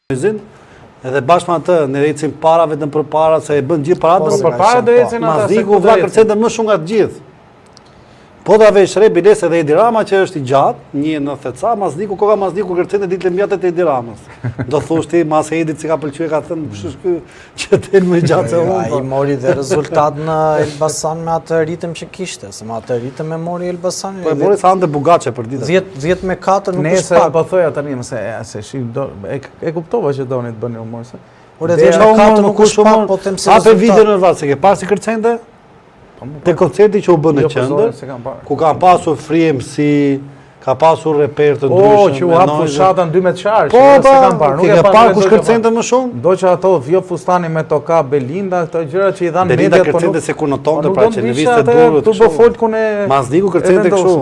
edhe bashkë me atë ne ecim para vetëm për para se e bën gjithë paratën. Për para do ecin ata. Mazdiku vlla kërcente më shumë nga të gjithë. Po da vesh re biles edhe Edi Rama që është I gjatë, 1.90 ca, Mazdiku koka Mazdiku kërcente ditë mjatet e Edi Ramës. Do thosh ti mas Edit si ka pëlqyer ka thënë kush është ky që del më gjatë se unë. Ai mori dhe rezultat në Elbasan me atë ritëm që kishte, se me atë ritëm e mori Elbasan. Po e mori sa ande Bugaçe për ditë. 10-4 nuk është pak. Po thoja tani se e kuptova që doni të bëni humor se. Ore 10-4 nuk është pak, po them se rezultat. Ape video në varë se ke parë si kërcente? Te koncerti që u bën në qendër, ku kanë pasur frymësi, ka pasur reper të ndryshëm. Që u hap fushatën 12 qarë, po, se kam parë. Nuk e parë kush kërcente më shumë? Do që ato vjo fustani me toka Belinda, këto gjëra që I dhanë mediat. Belinda kërcente se ku notonte pra që lëvizte durrët. Tu bëfolt ku ne Mazdiku kërcente kështu.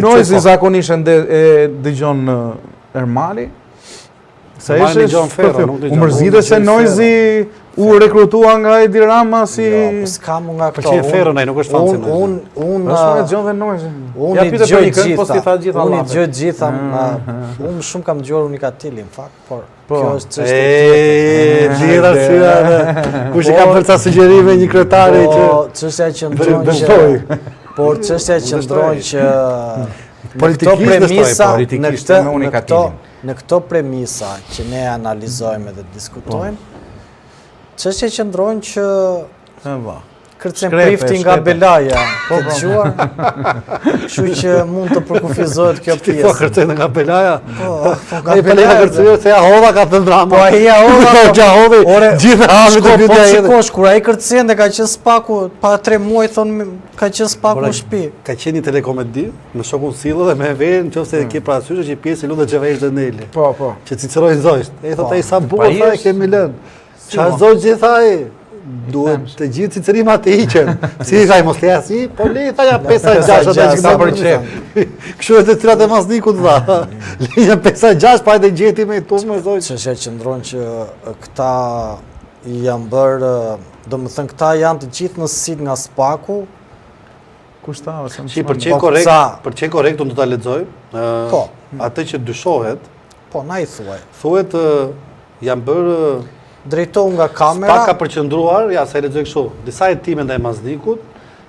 Noizi zakonisht e dëgjon Ermali. Se u mërzite se Noizi u rekrutua nga Edi Rama si... Jo, s'kam nga këto. Për që e ferën ai, nuk është fanë se Unë e gjon dhe Noizi. Unë I gjoj gjitha. Unë shumë kam dëgjuar Unikatilin, në fakt, por kjo është çështje tjetër. Gjithë arsye. Kush I ka bërë ca sugjerime një kryetari që... Çështja që ndron por çështja që ndron që në këto premisa që ne analizojmë dhe diskutojmë, çështja që ndron që kërcen prifti nga Belaja, ke dëgjuar? Kështu që mund të përkufizohet kjo pjesë. Po kërcen nga Belaja? Po, nga Belaja kërcen se Jahova ka thënë drama. Po ai Jahova. Ore, gjithë hamit të pyetja edhe. Po shikosh kur ai kërcen dhe ka qenë spaku pa 3 muaj thonë ka qenë spaku në shtëpi. Ka qenë një telekomedi me shokun Sillo dhe me Verë, nëse ke parasysh që pjesë lutet Xhevesh Dëneli. Po. Që Ciceroi zojsht. Ai thotë ai sa bukur tha e kemi lënë. Çfarë zoj gjithë ai? Duhet të gjithë Cicerimat të hiqen. Si ka I mos le asi? Po le tha ja 5-6 Kështu edhe tyrat e Maznikut dha. Linja 5-6 pa edhe gjeti me tu me zoj. Çështja që ndron që këta janë bërë, domethënë këta janë të gjithë në sit nga spaku. Kushtava se më për çe korrekt unë do ta lexoj. Po, atë që dyshohet. Po, na I thuaj. Thuhet janë bërë drejtohu nga kamera. Pak ka përqendruar, ja sa e lexoj kështu, disa hetime ndaj Maznikut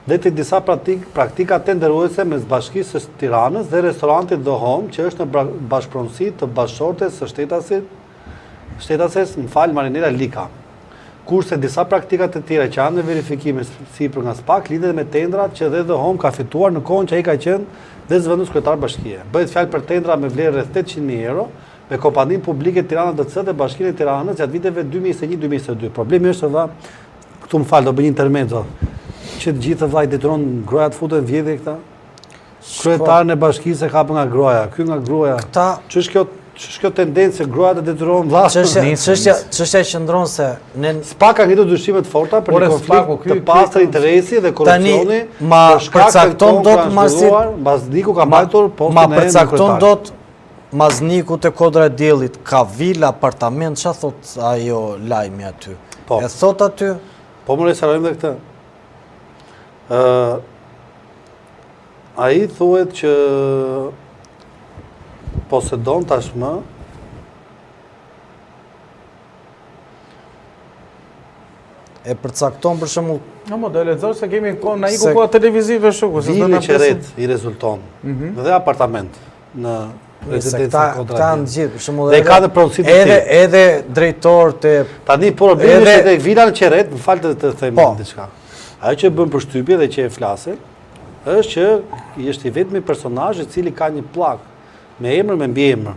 dhe të disa praktika tenderuese mes Bashkisë së Tiranës dhe restorantit The Home, që është në bashkëpronësi të bashkëshortes së shtetases, Marinela Lika. Kurse disa praktikat të tjera që janë në verifikime sipër nga SPAK lidhet me tendrat që dhe The Home ka fituar në kohën që ai ka qenë dhe zëvendës kryetar bashkie. Bëhet fjalë për tendra me vlerë rreth 800.000 euro me kompaninë publike Tirana DC dhe Bashkinë e Tiranës gjatë viteve 2021-2022. Problemi është valla, këtu më fal, do bëj një intermezzo, që të gjithë vllai detyron groja të futen vjedhje këta. Kryetarën e bashkisë ka hapur nga groja, ky nga groja. Ç'është kjo tendencë groja të detyron vllai? Çështja që ndron se ne SPAK ka ngritur dyshime të forta për një konflikt të pastër interesi dhe korrupsioni. Tani përcakton dot Mazdiku ka mbajtur postin e kryetar. Mazniku të Kodra e Diellit ka vila, apartament, ç'a thot ajo lajmi aty? E thot aty? Po më reserojmë dhe këtë. Ai thuhet që posedon tashmë e përcakton për shembull. Mo do lexoj se kemi na iku koha televizive shoku, se do na qeret I rezulton. Dhe apartament në Këta në gjithë, për shembull edhe drejtor të... Tani problemi është tek vila në Qerret, më fal të them diçka. Ajo që bën përshtypje dhe që e flasin, është që është I vetmi personazh I cili ka një pllak me emër me mbiemër.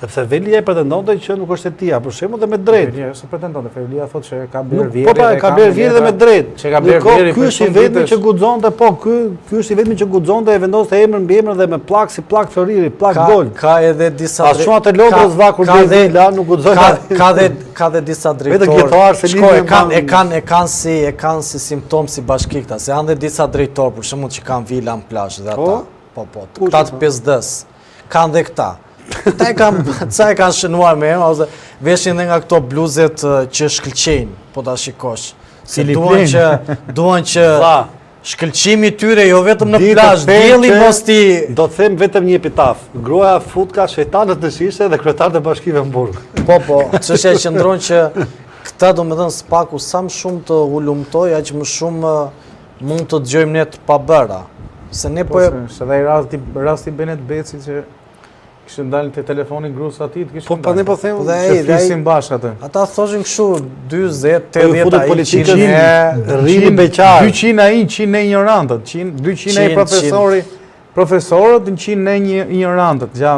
Sepse Velia e pretendonte që nuk është e tij, për shembull dhe me drejt. Velia se pretendonte, Velia thotë që ka bler vjerë. Po ka bler vjerë dhe me drejt. Që ka bler vjerë. Ky është I vetmi që guxonte, ky është I vetmi që guxonte e vendoste emër mbi emër dhe me pllak si pllak Floriri, pllak gol. Ka edhe disa drejt. Ashtu atë Londrës vakur Vela nuk guxon. Ka edhe disa drejtorë. E kanë si simptom si bashki këta, se janë edhe disa drejtorë për shembull që kanë vila në plazh dhe ata. Po, këta të 5D-s. Kanë dhe këta. Ca e kanë shënuar me emra, ose veshin dhe nga këto bluzet që shkëlqejnë, po ta shikosh. Se duan që Shkëlqimi i tyre jo vetëm në plazh, dielli mos ti. Do të them vetëm një epitaf. Gruaja futka shejtanët në shishe dhe kryetarët e bashkive në burg. Po, çështja qëndron që këta domethënë spaku sa më shumë të ulumtoj, aq më shumë mund të dëgjojmë ne të pabëra. Se ne po se dhe rasti Benet Beci që kishte dalë te telefoni gruas atit, kishte. Po tani po them se flisin bashkë atë. Ata thoshin kështu 40, 80 ai politikën rrini beqar. 200 ai, 100 e ignorantët, 200 ai profesorët, 100 e ignorantët, ja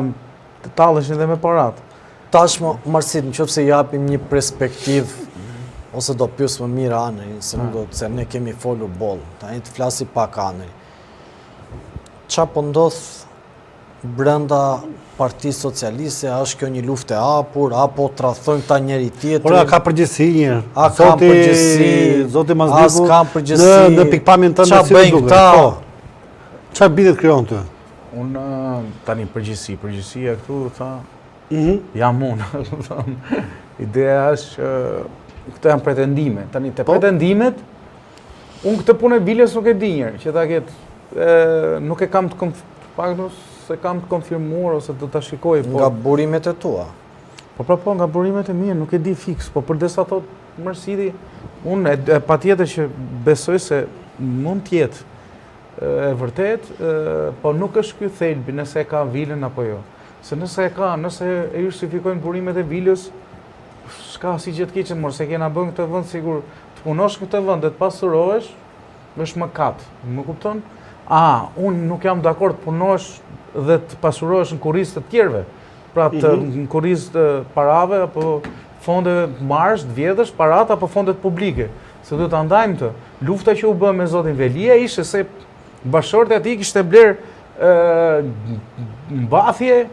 të talleshin dhe me parat. Tashmë Marsit, nëse japim një perspektivë ose do pyes më mirë Anërin, se nuk do se ne kemi folur boll. Tani të flasi pak Anërin. Çfarë po ndodh brenda Partisë Socialiste, a është kjo një luftë e hapur, apo tradhojnë këta njëri tjetrin? Por a ka përgjegjësi një? A ka përgjegjësi? Zoti Mazdiku. As ka përgjegjësi. Në pikpamjen tënde si bëjnë duket. këta? Çfarë bidet krijon ty? Unë tani përgjegjësia këtu tha, jam unë. Ideja është këto janë pretendime. Tani te pretendimet, unë këtë punë e Vilës nuk e di njëherë, që ta ketë nuk e kam të se kam të konfirmuar ose do ta shikoj, po nga burimet e tua. Po nga burimet e mia nuk e di fiks, po përdesa thot Mërsidi, unë patjetër që besoj se mund të jetë e vërtet, po nuk është ky thelbi nëse e ka Vilën apo jo. Se nëse e justifikojnë burimet e Vilës, s'ka si gjë të keqe, mor se kena bën këtë vend sigur të punosh këtë vend dhe të pasurohesh, është mëkat. Më kupton? Unë nuk jam dakord të punosh dhe të pasurohesh në kurrizë të tjerëve. Pra në kurrizë të parave apo fonde marrësh, të vjedhësh parat apo fondet publike. Se duhet ta ndajmë të. Lufta që u bë me zotin Velia ishte se bashkëshorti aty kishte bler mbathje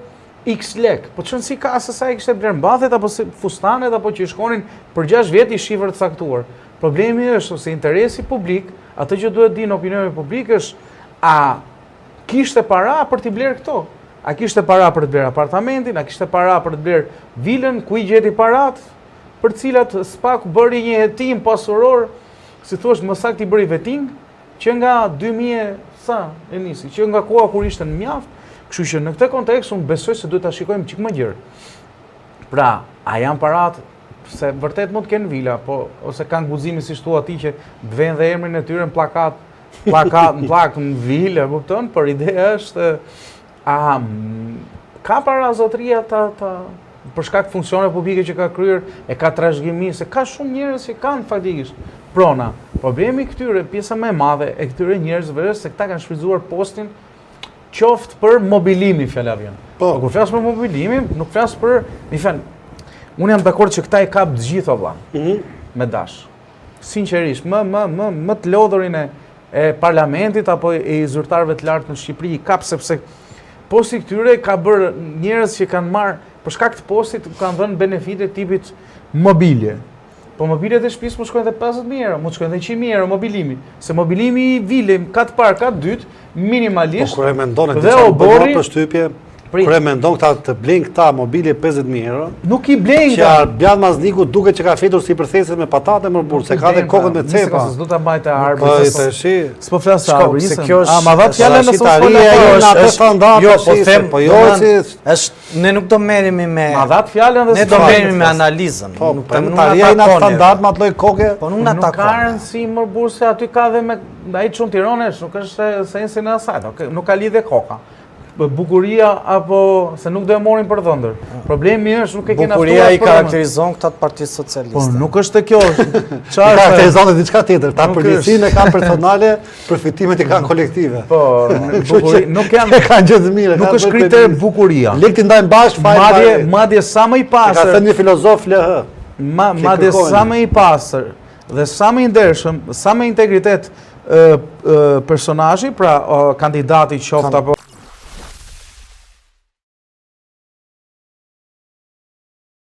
X lek. Po çon si ka se sa i kishte bler mbathjet apo fustanet apo që shkonin për 6 vjet i shifër të caktuar. Problemi është se interesi publik, atë që duhet dinë opinioni publik është a kishte para për t'i bler këto? A kishte para për të bler apartamentin? A kishte para për të bler vilën? Ku i gjeti parat? Për cilat SPAK bëri një hetim pasuror, si thuash më saktë i bëri veting, që nga 2000 sa e nisi, që nga koha kur ishte në mjaft, kështu që në këtë kontekst unë besoj se duhet ta shikojmë çik më gjerë. Pra, a janë parat se vërtet mund të kenë vila, po ose kanë guximin si thua ti që të vënë dhe emrin e tyre në plakë në vilë, kupton? Por ideja është ka para zotëria për shkak të funksioneve publike që ka kryer, e ka trashëgimi, se ka shumë njerëz që kanë faktikisht prona. Problemi këtyre, pjesa më e madhe e këtyre njerëzve është se këta kanë shfrytzuar postin qoftë për mobilimin, fjala vjen. Po kur flas për mobilimin, nuk flas për, unë jam dakord që këta i kap të gjitha vëlla. Me dash. Sinqerisht, më të lodhurin e parlamentit apo e zyrtarëve të lartë në Shqipëri i kap, sepse posti këtyre ka bërë njerëz që kanë marrë për shkak të postit kanë dhënë benefite tipit mobilje. Po mobiljet e shtëpisë mund shkojnë edhe 50.000 euro, mund shkojnë edhe 100.000 euro mobilimi. Se mobilimi i vilës ka të parë, ka të dytë, minimalisht. Po kur e mendon e diçka bëj për shtypje, kur e mendon këta të blejnë këta mobilje 50.000 euro. Nuk i blejnë. Që Arbian Mazniku duket që ka fetur si përtheset me patate më burr, se ka dhe kokën me cepa. Se do ta mbajtë arbër. Po tash. S'po flas arbër, se kjo është. Ma dha fjalën në atë standard. Jo, po them, po jo si është ne nuk do merremi me. Ma dha fjalën dhe ne do merremi me analizën. Nuk them taria në standard me atë lloj koke. Po nuk na takon. Nuk ka rëndësi më burr se aty ka dhe me ai çon Tiranës, nuk është sensi në asaj. Nuk ka lidhje koka. Bukuria apo se nuk do e morin për dhëndër. Problemi është nuk e kena ftuar. Bukuria i karakterizon këta të Partisë Socialiste. Po nuk është kjo. Çfarë karakterizon diçka tjetër? Ta përgjegjësinë e kanë personale, përfitimet i kanë kolektive. Po, nuk janë kanë gjë të mira. Nuk është kriter bukuria. Lekë ndajmë bashkë fajin. Madje sa më i pastër. Ka thënë një filozof LH. Madje sa më i pastër dhe sa më i ndershëm, sa më integritet personazhi, pra kandidati qoftë apo